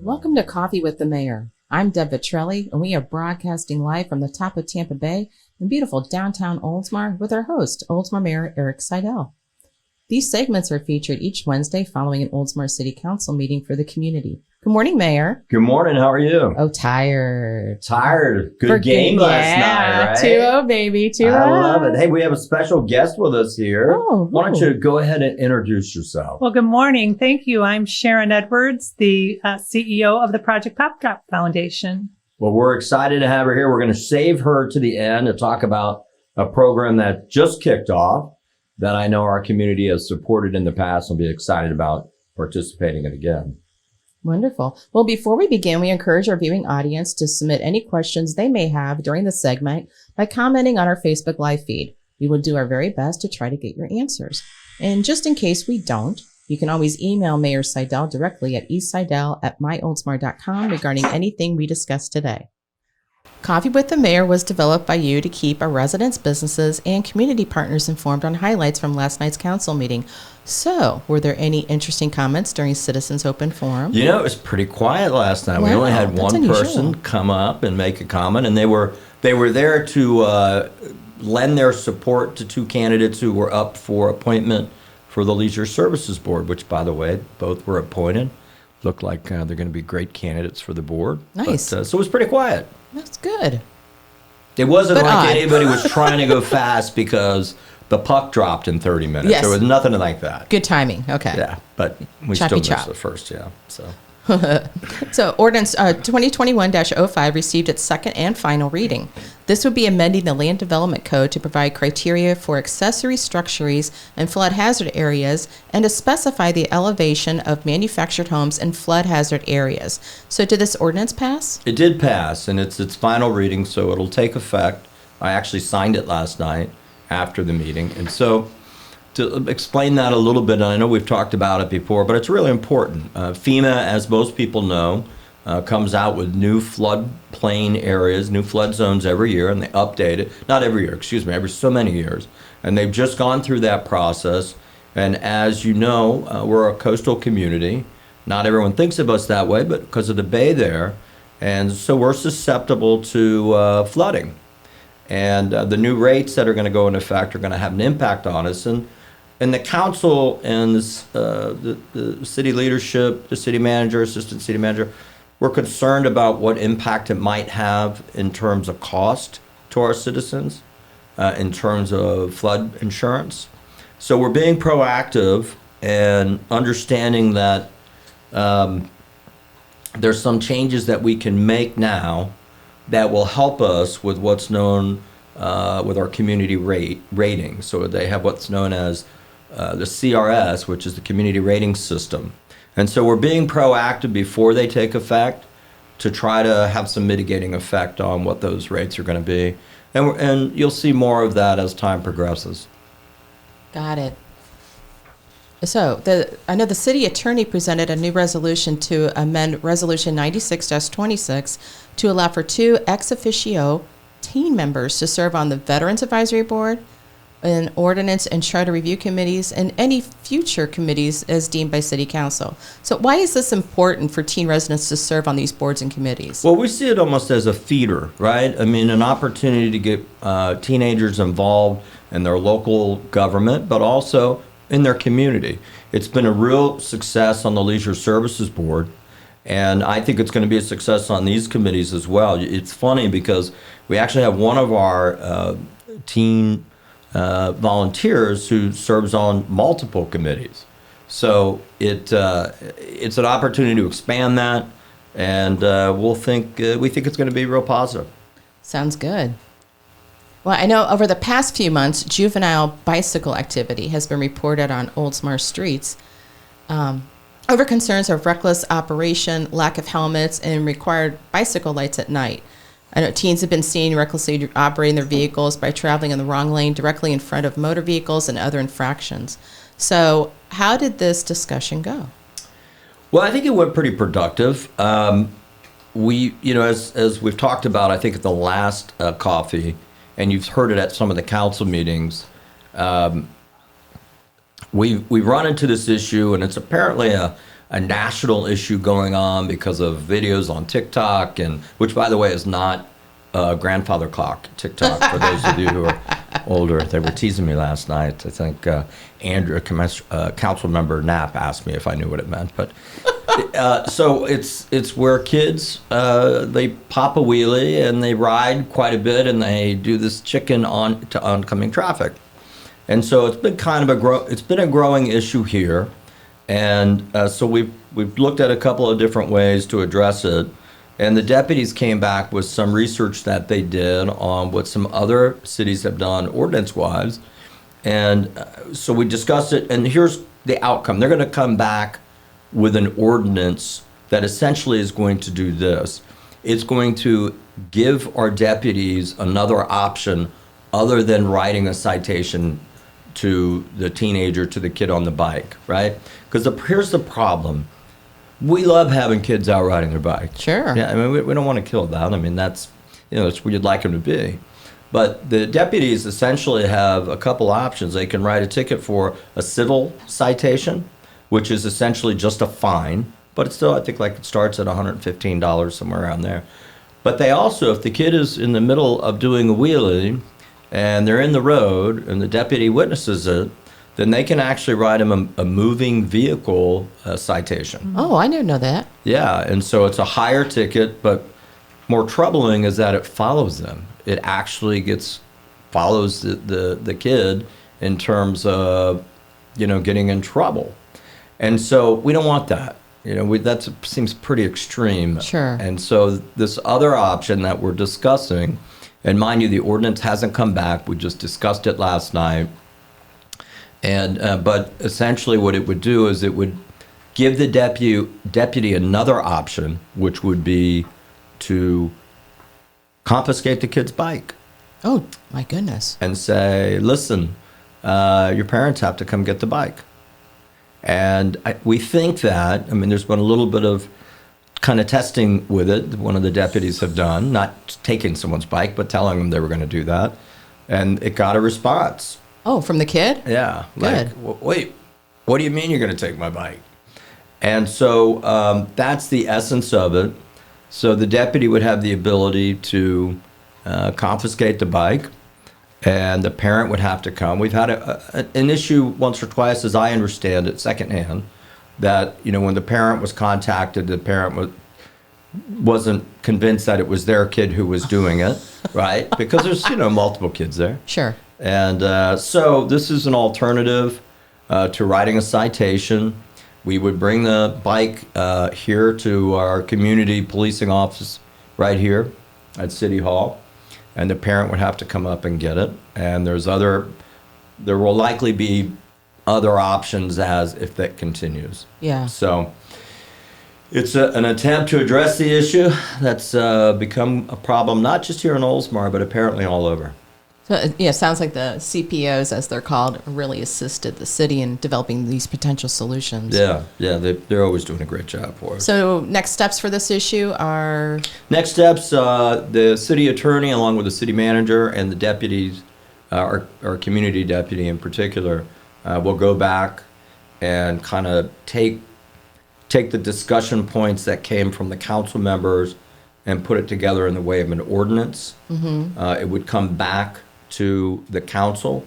Welcome to Coffee with the Mayor. I'm Deb Vitrelli, and we are broadcasting live from the top of Tampa Bay in beautiful downtown Oldsmar with our host, Oldsmar Mayor Eric Seidel. These segments are featured each Wednesday following an Oldsmar City Council meeting for the community. Good morning, Mayor. Good morning. How are you? Oh, tired. Tired. Good game last night, right? 2-0, baby. 2-0. I love it. Hey, we have a special guest with us here. Oh, why don't you go ahead and introduce yourself? Well, good morning. Thank you. I'm Sharon Edwards, the CEO of the Project Pop Drop Foundation. Well, we're excited to have her here. We're going to save her to the end to talk about a program that just kicked off that I know our community has supported in the past and will be excited about participating in again. Wonderful. Well, before we begin, we encourage our viewing audience to submit any questions they may have during the segment by commenting on our Facebook Live feed. We will do our very best to try to get your answers. And just in case we don't, you can always email Mayor Seidel directly at eseidel@myoldsmar.com regarding anything we discussed today. Coffee with the Mayor was developed by you to keep our residents, businesses, and community partners informed on highlights from last night's council meeting. So, were there any interesting comments during Citizens Open Forum? You know, it was pretty quiet last night. Wow, we only had one unusual. person come up and make a comment, and they were there to lend their support to two candidates who were up for appointment for the Leisure Services Board, which, by the way, both were appointed. Look like they're going to be great candidates for the board. Nice. But, so it was pretty quiet. That's good. It wasn't But like odd. anybody was trying to go fast because the puck dropped in 30 minutes. Yes. There was nothing like that. Good timing. Okay. Yeah, but we Choppy still chop. missed the first, yeah. So. So, Ordinance 2021-05 received its second and final reading. This would be amending the Land Development Code to provide criteria for accessory structures and flood hazard areas and to specify the elevation of manufactured homes in flood hazard areas. So, did this ordinance pass? It did pass, and it's its final reading, so it'll take effect. I actually signed it last night after the meeting. And so to explain that a little bit, and I know we've talked about it before, but it's really important. FEMA, as most people know, comes out with new floodplain areas, new flood zones every year, and they update it. Not every year, excuse me, every so many years. And they've just gone through that process. And as you know, we're a coastal community. Not everyone thinks of us that way, but because of the bay there. And so we're susceptible to flooding. And the new rates that are going to go into effect are going to have an impact on us. And the council and the city leadership, the city manager, assistant city manager, we're concerned about what impact it might have in terms of cost to our citizens, in terms of flood insurance. So we're being proactive and understanding that there's some changes that we can make now that will help us with what's known with our community rating. So they have what's known as the CRS, which is the community rating system. And so we're being proactive before they take effect to try to have some mitigating effect on what those rates are going to be. And you'll see more of that as time progresses. Got it. So, I know the city attorney presented a new resolution to amend Resolution 96-26 to allow for 2 ex-officio team members to serve on the Veterans Advisory Board, and Ordinance and Charter Review Committees, and any future committees as deemed by City Council. So why is this important for teen residents to serve on these boards and committees? Well, we see it almost as a feeder, right? I mean, an opportunity to get teenagers involved in their local government, but also in their community. It's been a real success on the Leisure Services Board, and I think it's going to be a success on these committees as well. It's funny because we actually have one of our teen volunteers who serves on multiple committees. So it's an opportunity to expand that, and we think it's going to be real positive. Sounds good. Well, I know over the past few months, juvenile bicycle activity has been reported on Oldsmar streets over concerns of reckless operation, lack of helmets, and required bicycle lights at night. I know teens have been seen recklessly operating their vehicles by traveling in the wrong lane directly in front of motor vehicles and other infractions. So how did this discussion go? Well, I think it went pretty productive. We, as we've talked about, I think at the last coffee, and you've heard it at some of the council meetings, we've run into this issue, and it's apparently a a national issue going on because of videos on TikTok, and which, by the way, is not grandfather clock TikTok. For those of you who are older, they were teasing me last night. I think Andrew, council member Knapp, asked me if I knew what it meant, but. So it's where kids they pop a wheelie and they ride quite a bit and they do this chicken on to oncoming traffic, and so it's been kind of a growing issue here, and so we've looked at a couple of different ways to address it, and the deputies came back with some research that they did on what some other cities have done ordinance-wise, and so we discussed it, and here's the outcome. They're going to come back with an ordinance that essentially is going to do this. It's going to give our deputies another option other than writing a citation to the teenager, to the kid on the bike, right? Because here's the problem. We love having kids out riding their bike. Sure. Yeah, I mean, we don't want to kill that. I mean, that's where you'd like them to be. But the deputies essentially have a couple options. They can write a ticket for a civil citation, which is essentially just a fine, but it's still, I think, like it starts at $115, somewhere around there. But they also, if the kid is in the middle of doing a wheelie and they're in the road and the deputy witnesses it, then they can actually write them a moving vehicle citation. Oh, I didn't know that. Yeah, and so it's a higher ticket, but more troubling is that it follows them. It actually follows the kid in terms of, getting in trouble. And so we don't want that. That seems pretty extreme. Sure. And so this other option that we're discussing, and mind you, the ordinance hasn't come back. We just discussed it last night. And but essentially what it would do is it would give the deputy another option, which would be to confiscate the kid's bike. Oh, my goodness. And say, listen, your parents have to come get the bike. And we think that, there's been a little bit of kind of testing with it, one of the deputies have done, not taking someone's bike, but telling them they were going to do that. And it got a response. Oh, from the kid? Yeah. Good. Wait, what do you mean you're going to take my bike? And so that's the essence of it. So the deputy would have the ability to confiscate the bike, and the parent would have to come. We've had an issue once or twice, as I understand it, secondhand, that when the parent was contacted, the parent wasn't convinced that it was their kid who was doing it, right? Because there's multiple kids there. Sure. And so this is an alternative to writing a citation. We would bring the bike here to our community policing office right here at City Hall, and the parent would have to come up and get it. And there will likely be other options if that continues. Yeah. So it's an attempt to address the issue that's become a problem, not just here in Oldsmar, but apparently all over. So, yeah, sounds like the CPOs, as they're called, really assisted the city in developing these potential solutions. Yeah, they're always doing a great job for us. So next steps for this issue are? Next steps, the city attorney, along with the city manager and the deputies, our community deputy in particular, will go back and kind of take the discussion points that came from the council members and put it together in the way of an ordinance. Mm-hmm. It would come back to the council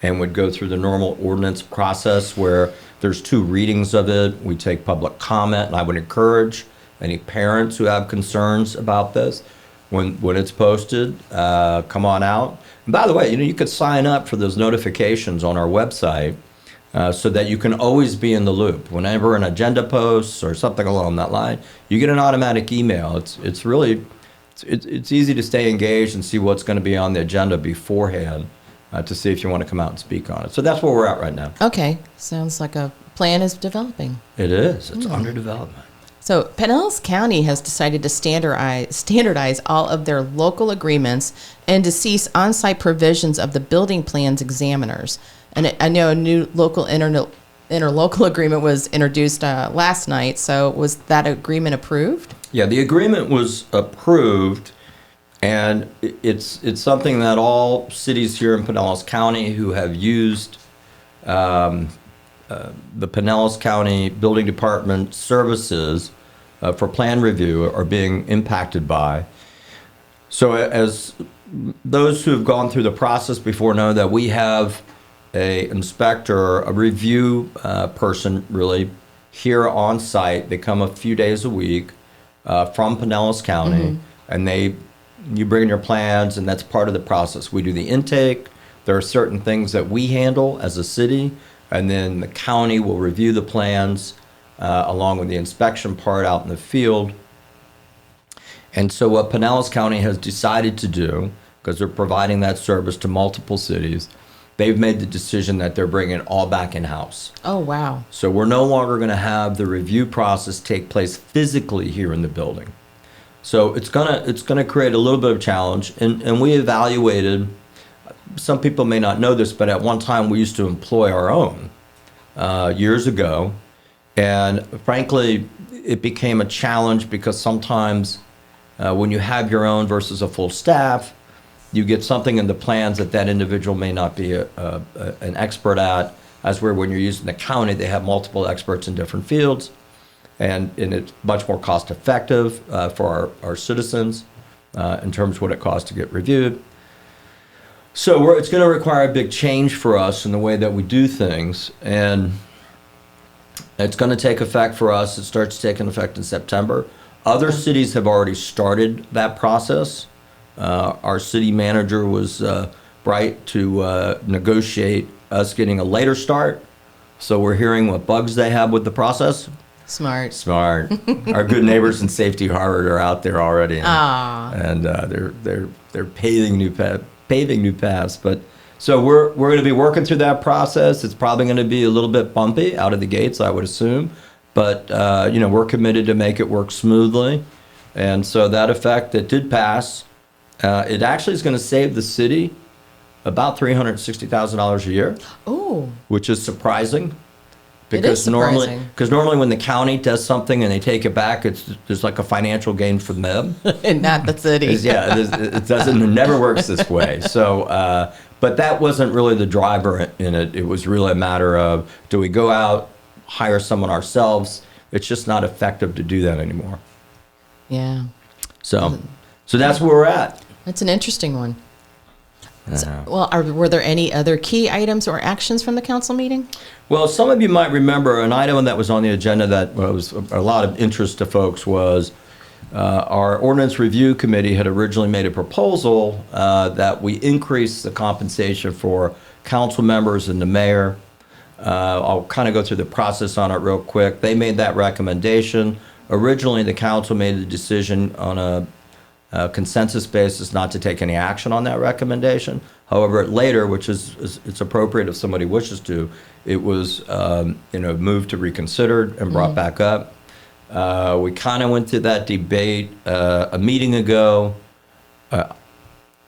and would go through the normal ordinance process where there's 2 readings of it. We take public comment, and I would encourage any parents who have concerns about this, when it's posted, come on out. And by the way, you could sign up for those notifications on our website so that you can always be in the loop. Whenever an agenda posts or something along that line, you get an automatic email. It's really it's easy to stay engaged and see what's going to be on the agenda beforehand to see if you want to come out and speak on it. So that's where we're at right now. Okay. Sounds like a plan is developing. It is. It's under development. So Pinellas County has decided to standardize all of their local agreements and to cease on-site provisions of the building plans examiners. And I know a new local interlocal agreement was introduced last night. So was that agreement approved? Yeah, the agreement was approved, and it's something that all cities here in Pinellas County who have used the Pinellas County Building Department services for plan review are being impacted by. So as those who have gone through the process before know that we have a inspector, a review person really here on site. They come a few days a week from Pinellas County, and you bring in your plans, and that's part of the process. We do the intake. There are certain things that we handle as a city, and then the county will review the plans along with the inspection part out in the field. And so what Pinellas County has decided to do, because they're providing that service to multiple cities, they've made the decision that they're bringing it all back in-house. Oh, wow. So we're no longer going to have the review process take place physically here in the building. So it's gonna create a little bit of challenge. And we evaluated, some people may not know this, but at one time we used to employ our own years ago. And frankly, it became a challenge because sometimes when you have your own versus a full staff, you get something in the plans that individual may not be an expert at, as where when you're using the county, they have multiple experts in different fields, and it's much more cost effective for our citizens in terms of what it costs to get reviewed. So it's going to require a big change for us in the way that we do things, and it's going to take effect for us. It starts taking effect in September. Other cities have already started that process. Our city manager was bright to negotiate us getting a later start. So we're hearing what bugs they have with the process. Smart. Our good neighbors in Safety Harbor are out there already, and they're paving new paths. But so we're going to be working through that process. It's probably going to be a little bit bumpy out of the gates, I would assume. But we're committed to make it work smoothly. And so that effect that did pass, it actually is going to save the city about $360,000 a year. Oh. Which is surprising. It is surprising. Because normally when the county does something and they take it back, there's like a financial gain for them. And not the city. It never works this way. So, but that wasn't really the driver in it. It was really a matter of, do we go out, hire someone ourselves? It's just not effective to do that anymore. Yeah. So that's where we're at. That's an interesting one. Were there any other key items or actions from the council meeting? Well, some of you might remember an item that was on the agenda that was a lot of interest to folks was our ordinance review committee had originally made a proposal that we increase the compensation for council members and the mayor. I'll kind of go through the process on it real quick. They made that recommendation. Originally, the council made the decision on a consensus basis not to take any action on that recommendation. However, later, which is it's appropriate if somebody wishes to, it was moved to reconsider and brought back up. We kind of went through that debate a meeting ago,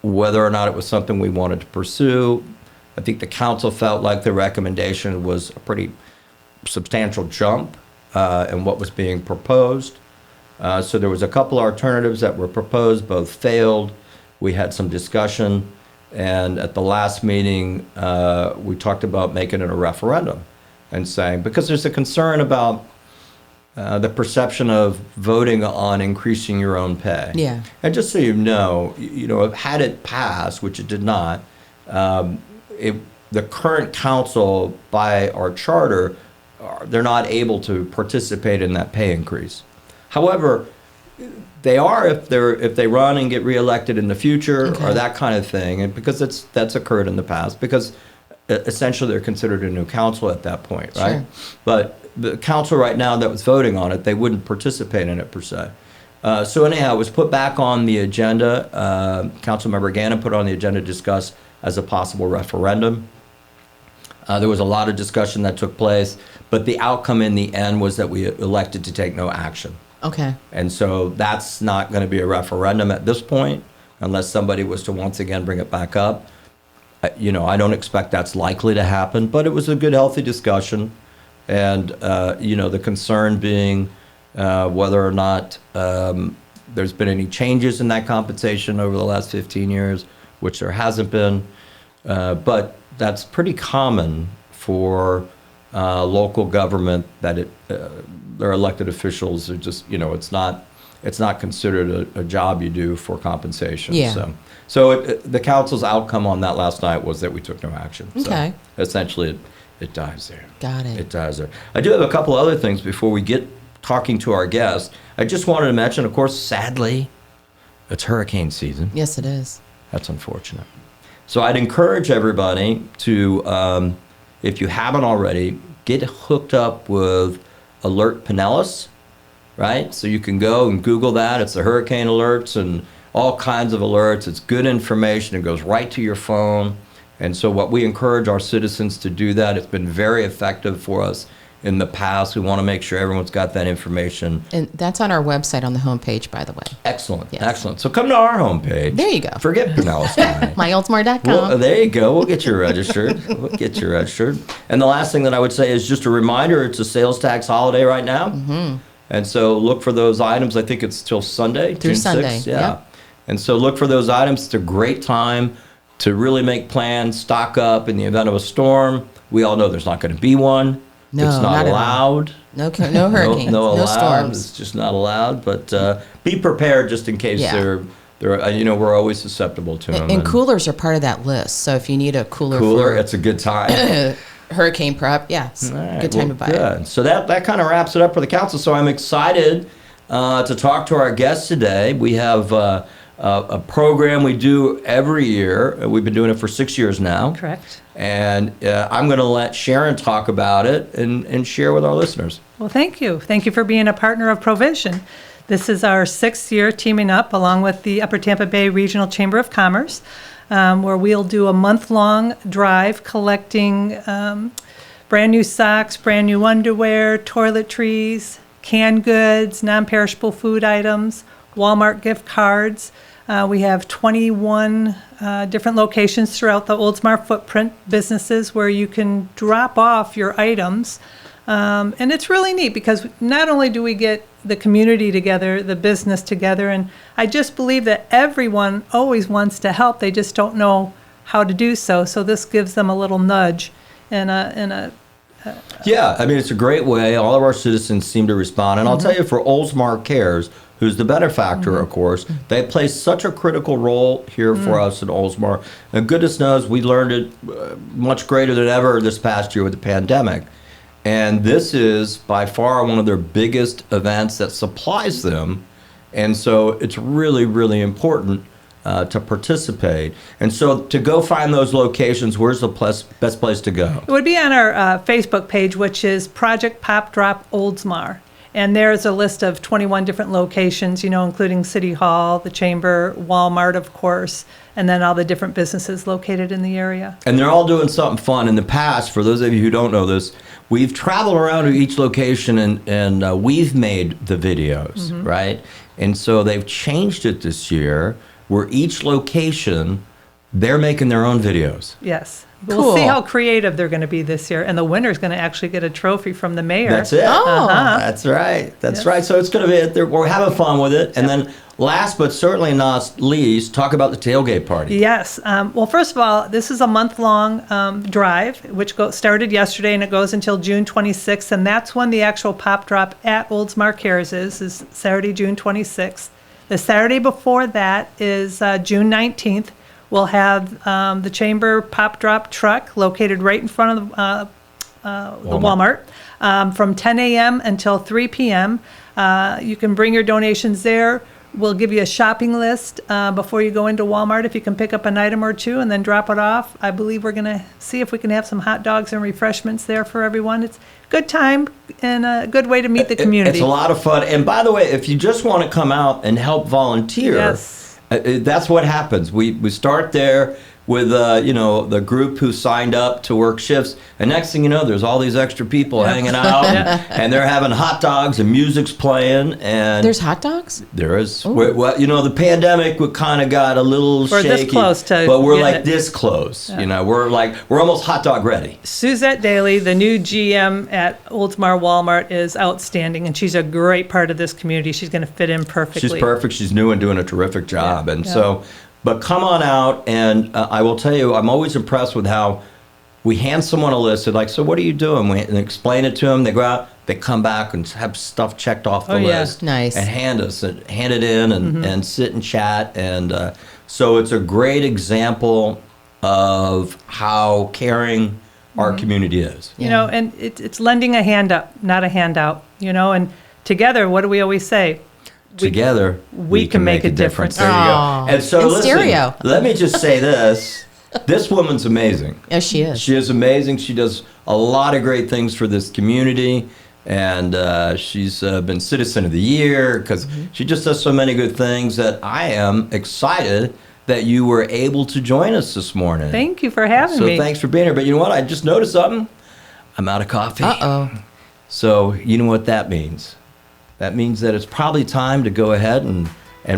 whether or not it was something we wanted to pursue. I think the council felt like the recommendation was a pretty substantial jump in what was being proposed. So there was a couple alternatives that were proposed, both failed. We had some discussion, and at the last meeting, we talked about making it a referendum and saying, because there's a concern about the perception of voting on increasing your own pay. Yeah. And just so you know, had it passed, which it did not, the current council, by our charter, they're not able to participate in that pay increase. However, they are if they run and get reelected in the future or that kind of thing, and because that's occurred in the past. Because essentially they're considered a new council at that point, right? Sure. But the council right now that was voting on it, they wouldn't participate in it per se. So anyhow, it was put back on the agenda. Councilmember Gannon put it on the agenda to discuss as a possible referendum. There was a lot of discussion that took place, but the outcome in the end was that we elected to take no action. Okay. And so that's not going to be a referendum at this point, unless somebody was to once again bring it back up. I don't expect that's likely to happen, but it was a good, healthy discussion. And, the concern being whether or not there's been any changes in that compensation over the last 15 years, which there hasn't been. But that's pretty common for local government that their elected officials are just, it's not considered a job you do for compensation. Yeah. So the council's outcome on that last night was that we took no action. Okay. So essentially, it dies there. Got it. It dies there. I do have a couple other things before we get talking to our guest. I just wanted to mention, of course, sadly, it's hurricane season. Yes, it is. That's unfortunate. So I'd encourage everybody to, if you haven't already, get hooked up with Alert Pinellas, right? So you can go and Google that. It's the hurricane alerts and all kinds of alerts. It's good information. It goes right to your phone. And so what we encourage our citizens to do that. It's been very effective for us in the past. We want to make sure everyone's got that information. And that's on our website on the homepage, by the way. Excellent. Yes. Excellent. So come to our homepage. There you go. Forget Pinellas County. MyOldsmar.com. Well, there you go. We'll get you registered. And the last thing that I would say is just a reminder, it's a sales tax holiday right now. Mm-hmm. And so look for those items. I think it's till Sunday, Through June Sunday, 6th. Yeah. yep. And so look for those items. It's a great time to really make plans, stock up in the event of a storm. We all know there's not going to be one. No, it's not allowed. No hurricanes, no storms. It's just not allowed. But be prepared just in case they're we're always susceptible to them. And coolers are part of that list. So if you need a cooler for it's a good time. hurricane prep, it's a good time to buy it. So that kind of wraps it up for the council. So I'm excited to talk to our guests today. We have a program we do every year. We've been doing it for 6 years now. Correct. And I'm going to let Sharon talk about it and share with our listeners. Well, thank you. Thank you for being a partner of Provision. This is our 6th year teaming up along with the Upper Tampa Bay Regional Chamber of Commerce, where we'll do a month-long drive collecting brand new socks, brand new underwear, toiletries, canned goods, non-perishable food items, Walmart gift cards. We have 21 different locations throughout the Oldsmar footprint businesses where you can drop off your items. And it's really neat because not only do we get the community together, the business together, and I just believe that everyone always wants to help. They just don't know how to do so. So this gives them a little nudge Yeah, I mean, it's a great way. All of our citizens seem to respond. And I'll tell you, for Oldsmar Cares, who's the benefactor, of course, they play such a critical role here for us at Oldsmar. And goodness knows we learned it much greater than ever this past year with the pandemic. And this is by far one of their biggest events that supplies them. And so it's really, really important to participate. And so to go find those locations, where's the best place to go? It would be on our Facebook page, which is Project Pop Drop Oldsmar. And there's a list of 21 different locations, including City Hall, the Chamber, Walmart, of course, and then all the different businesses located in the area. And they're all doing something fun. In the past, for those of you who don't know this, we've traveled around to each location and we've made the videos, right? And so they've changed it this year where each location, they're making their own videos. Yes. Cool. We'll see how creative they're going to be this year. And the winner's going to actually get a trophy from the mayor. That's it. Oh. That's right. That's right. So it's going to be, we're having fun with it. And then last but certainly not least, talk about the tailgate party. Yes. Well, first of all, this is a month-long drive, which started yesterday, and it goes until June 26th. And that's when the actual pop drop at Oldsmar Cares is Saturday, June 26th. The Saturday before that is June 19th. We'll have the Chamber Pop Drop truck located right in front of the Walmart from 10 a.m. until 3 p.m. You can bring your donations there. We'll give you a shopping list before you go into Walmart if you can pick up an item or two and then drop it off. I believe we're going to see if we can have some hot dogs and refreshments there for everyone. It's a good time and a good way to meet the community. It's a lot of fun. And by the way, if you just want to come out and help volunteer, yes. That's what happens. We start there with the group who signed up to work shifts, and next thing you know, there's all these extra people hanging out, and they're having hot dogs and music's playing. And there's hot dogs? There is. Well, the pandemic kind of got a little shaky. We're this close to, but we're like this close. Yeah. We're almost hot dog ready. Suzette Daly, the new GM at Oldsmar Walmart, is outstanding, and she's a great part of this community. She's going to fit in perfectly. She's perfect. She's new and doing a terrific job, So. But come on out, and I will tell you, I'm always impressed with how we hand someone a list. They're like, so what are you doing? We and explain it to them. They go out, they come back and have stuff checked off the list. Nice. And hand it in and sit and chat. And so it's a great example of how caring our community is. You know, and it's lending a hand up, not a handout, you know, and together, what do we always say? Together, we can make a difference. There you Aw. go. And so, In listen, stereo. let me just say this. This woman's amazing. Yes, she is. She is amazing. She does a lot of great things for this community. And she's been Citizen of the Year because she just does so many good things that I am excited that you were able to join us this morning. Thank you for having me. So thanks for being here. But you know what? I just noticed something. I'm out of coffee. Uh-oh. So you know what that means. That means that it's probably time to go ahead and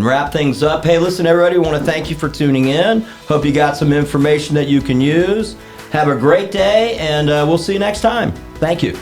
wrap things up. Hey, listen, everybody, we want to thank you for tuning in. Hope you got some information that you can use. Have a great day, and we'll see you next time. Thank you.